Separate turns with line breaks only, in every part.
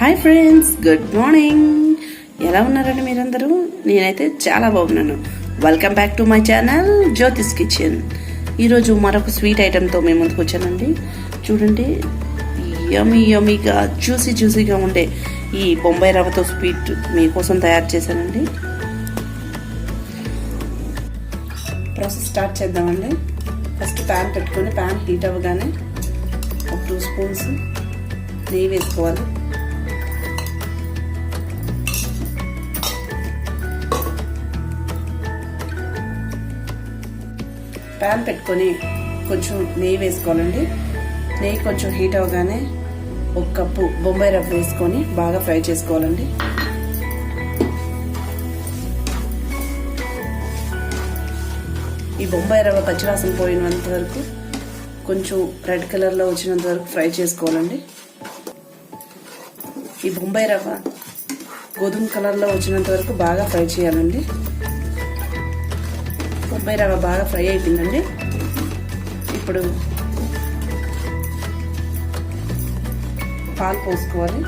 Hi friends, good morning. ఎలా ఉన్నారండి మీరందరూ? నేనైతే చాలా బాగున్నాను. Welcome back to my channel జ్యోతిస్ kitchen. ఈరోజు మరొక స్వీట్ ఐటెంతో మేము ముందుకు వచ్చానండి. చూడండి, యమ్మీగా జ్యూసీగా ఉండే ఈ బొంబాయి రవ్వతో స్వీట్ మీకోసం తయారు చేశానండి. ప్రాసెస్ స్టార్ట్ చేద్దామండి. ఫస్ట్ ప్యాన్ పెట్టుకొని ప్యాన్ హీట్ అవ్వగానే ఒక 2 స్పూన్స్ నెయ్యి వేసుకోవాలి. ప్యాన్ పెట్టుకొని కొంచెం నెయ్యి వేసుకోవాలండి. నెయ్యి కొంచెం హీట్ అవ్వగానే 1 కప్పు బొంబాయి రవ్వ వేసుకొని బాగా ఫ్రై చేసుకోవాలండి. ఈ బొంబాయి రవ్వ పచ్చివాసన పోయినంత వరకు కొంచెం రెడ్ కలర్లో వచ్చినంత వరకు ఫ్రై చేసుకోవాలండి. ఈ బొంబాయి రవ్వ గోధుమ కలర్లో వచ్చినంత వరకు బాగా ఫ్రై చేయాలండి. బొంబాయి రవ్వ బాగా ఫ్రై అయిపోయిందండి. ఇప్పుడు పాలు పోసుకోవాలి.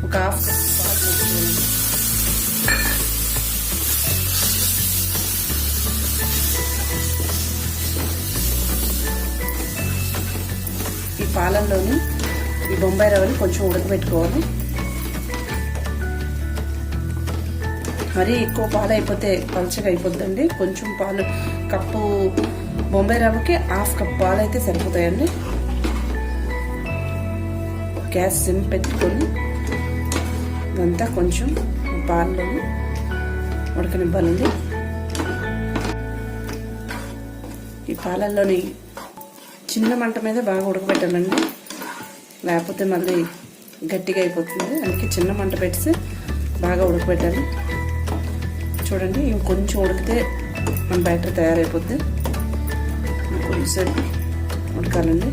ఒక హాఫ్ కప్ పాలు పోసుకోవాలి. ఈ పాలల్లోని ఈ బొంబాయి రవ్వని కొంచెం ఉడకబెట్టుకోవాలి. మరీ ఎక్కువ పాలు అయిపోతే పలుచగా అయిపోద్దండి. కొంచెం పాలు, కప్పు బొంబాయి రవ్వకి 1/2 కప్ పాలు అయితే సరిపోతాయండి. గ్యాస్ సిమ్ పెట్టుకొని ఇదంతా కొంచెం పాలలోని ఉడకనివ్వాలండి. ఈ పాలల్లోని చిన్న మంట మీద బాగా ఉడకబెట్టాలండి, లేకపోతే మళ్ళీ గట్టిగా అయిపోతుంది. అందుకే చిన్న మంట పెట్టి బాగా ఉడకబెట్టాలి. చూడండి, ఇంకొంచెం ఉడికితే మన బ్యాటర్ తయారైపోద్ది. కొంచెం ఉడకాలండి.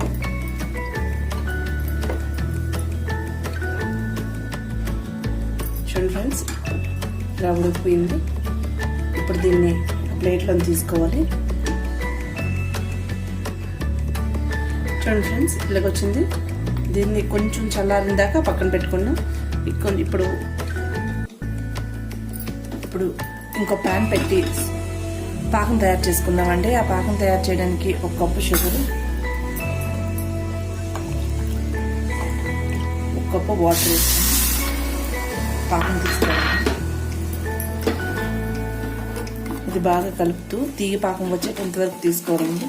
చూడండి ఫ్రెండ్స్, ఇలా ఉడికిపోయింది. ఇప్పుడు దీన్ని ప్లేట్లో తీసుకోవాలి. చూడండి ఫ్రెండ్స్, ఇలాగొచ్చింది. దీన్ని కొంచెం చల్లారిన దాకా పక్కన పెట్టుకున్నాం. ఇప్పుడు ఇంకో ప్యాన్ పెట్టి పాకం తయారు చేసుకుందామండి. ఆ పాకం తయారు చేయడానికి 1 కప్పు షుగర్, 1 కప్పు వాటర్ వేసుకొని పాకం తీసుకోవాలి. ఇది బాగా కలుపుతూ తీగ పాకం వచ్చేటంత వరకు తీసుకోవాలండి.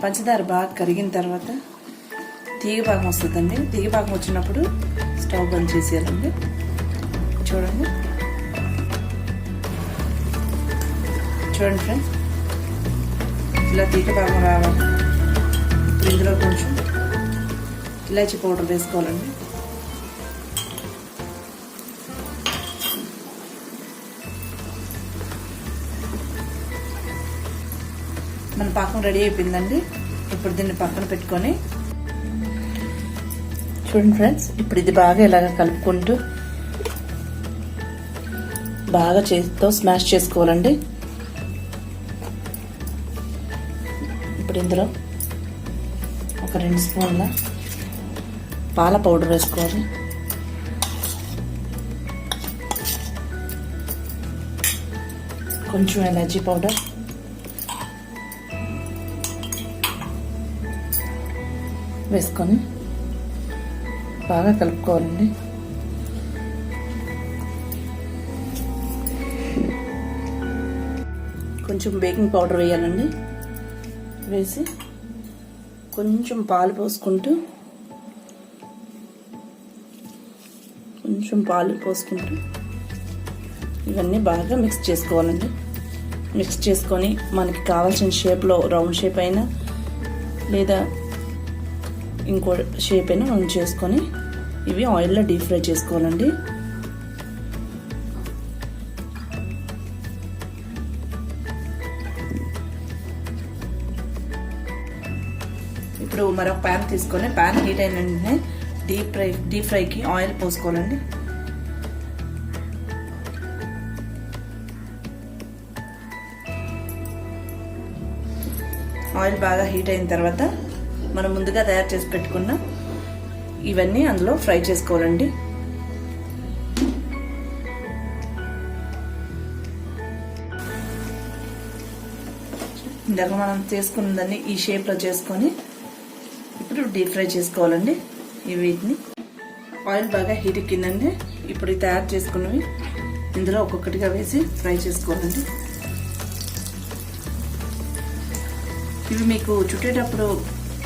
పంచదార బాగా కరిగిన తర్వాత తీగ పాకం వస్తుందండి. తీగ పాకం వచ్చినప్పుడు స్టవ్ బంద్ చేసేయాలండి. చూడండి ఫ్రెండ్స్, ఇలా తీగ పాకం రావాలి. ఇందులో కొంచెం ఇలాచి పౌడర్ వేసుకోవాలండి. మన పాకం రెడీ అయిపోయిందండి. ఇప్పుడు దీన్ని పక్కన పెట్టుకొని చూడండి ఫ్రెండ్స్, ఇప్పుడు ఇది బాగా ఇలాగ కలుపుకుంటూ బాగా చేతితో స్మాష్ చేసుకోవాలండి. ఇప్పుడు ఇందులో ఒక 2 స్పూన్ల పాల పౌడర్ వేసుకోవాలి. కొంచెం ఎలాచి పౌడర్, వేసుకొని బాగా కలుపుకోవాలండి. కొంచెం బేకింగ్ పౌడర్ వేయాలండి. వేసి కొంచెం పాలు పోసుకుంటూ ఇవన్నీ బాగా మిక్స్ చేసుకోవాలండి. మిక్స్ చేసుకొని మనకి కావాల్సిన షేప్లో రౌండ్ షేప్ అయినా లేదా ఇంకో షేప్ అయినా మనం చేసుకొని ఇవి ఆయిల్లో డీప్ ఫ్రై చేసుకోవాలండి. ఇప్పుడు మరొక ప్యాన్ తీసుకొని ప్యాన్ హీట్ అయిన వెంటనే డీప్ ఫ్రైకి ఆయిల్ పోసుకోవాలండి. ఆయిల్ బాగా హీట్ అయిన తర్వాత మనం ముందుగా తయారు చేసి పెట్టుకున్న
ఇవన్నీ అందులో ఫ్రై చేసుకోవాలండి. ఇందాక మనం చేసుకున్న దాన్ని ఈ షేప్లో చేసుకొని ఇప్పుడు డీప్ ఫ్రై చేసుకోవాలండి. వీటిని ఆయిల్ బాగా హీట్ ఎక్కిందండి. ఇప్పుడు తయారు చేసుకున్నవి ఇందులో ఒక్కొక్కటిగా వేసి ఫ్రై చేసుకోవాలండి. ఇవి మీకు చుట్టేటప్పుడు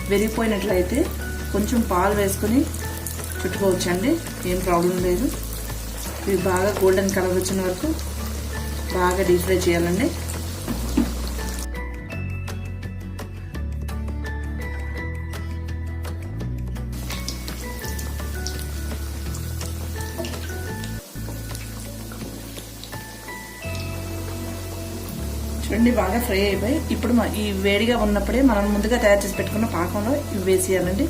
విరిగిపోయినట్లయితే కొంచెం పాలు వేసుకొని చుట్టుకోవచ్చండి, ఏం ప్రాబ్లం లేదు. ఇవి బాగా గోల్డెన్ కలర్ వచ్చిన వరకు బాగా డీప్ ఫ్రై చేయాలండి. చూడండి బాగా ఫ్రై అయిపోయి ఇప్పుడు ఈ వేడిగా ఉన్నప్పుడే మనం ముందుగా తయారు చేసి పెట్టుకున్న పాకంలో ఇవి వేసేయాలండి.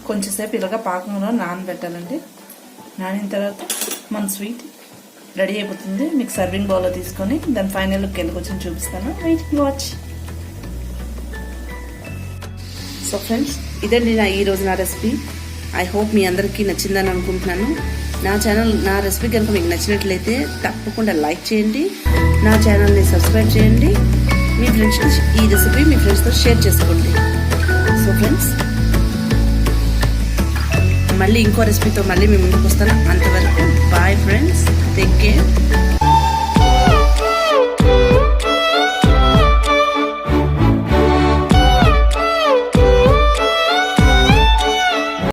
కొంచెంసేపు ఇలాగా పాకంలో నానబెట్టాలండి. నానిన తర్వాత మన స్వీట్ రెడీ అయిపోతుంది. మీకు సర్వింగ్ బౌల్లో తీసుకొని దాని ఫైనల్ లుక్ ఎందుకు వచ్చి చూపిస్తాను. Wait watch. సో ఫ్రెండ్స్, ఇదండి ఈరోజు నా రెసిపీ. ఐ హోప్ మీ అందరికీ నచ్చిందని అనుకుంటున్నాను. నా రెసిపీ కనుక మీకు నచ్చినట్లయితే తప్పకుండా లైక్ చేయండి, నా ఛానల్ని సబ్స్క్రైబ్ చేయండి, మీ ఫ్రెండ్స్కి ఈ రెసిపీ మీ ఫ్రెండ్స్తో షేర్ చేసుకోండి. సో ఫ్రెండ్స్, మళ్ళీ ఇంకో రెసిపీతో మళ్ళీ మీ ముందుకు వస్తాను. అంతవరకు బాయ్ ఫ్రెండ్స్, టేక్ కేర్.